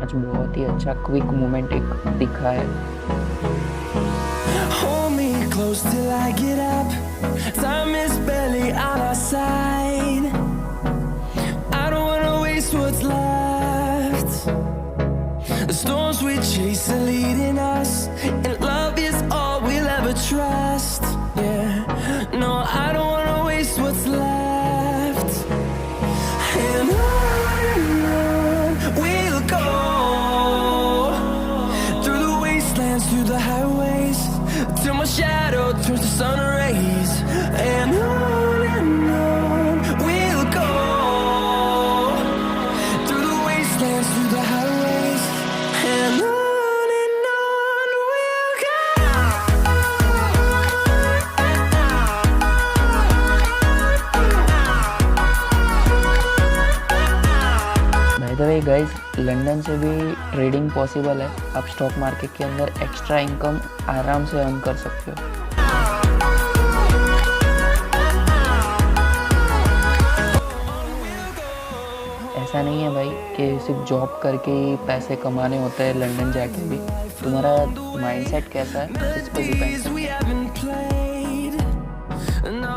आज बहुत ही अच्छा क्विक मूवमेंट एक दिखा है। Hold me close till I get up. Time is barely on our side. I don't wanna waste what's left. The storms we chase are leading us, and love is all we'll ever trust. Yeah, no, I don't wanna waste what's left. And on we'll go, through the wastelands, through the highways, till my shadow turns to sun rays. And on we'll go, through the wastelands, through the highways, and on we'll go. By the way guys, London से भी trading possible है। आप stock market के अंदर extra income आराम से earn कर सकते हो। ऐसा नहीं है भाई कि सिर्फ जॉब करके ही पैसे कमाने होते हैं, लंदन जाके भी। तुम्हारा माइंडसेट कैसा है इस पर depend We haven't played. No,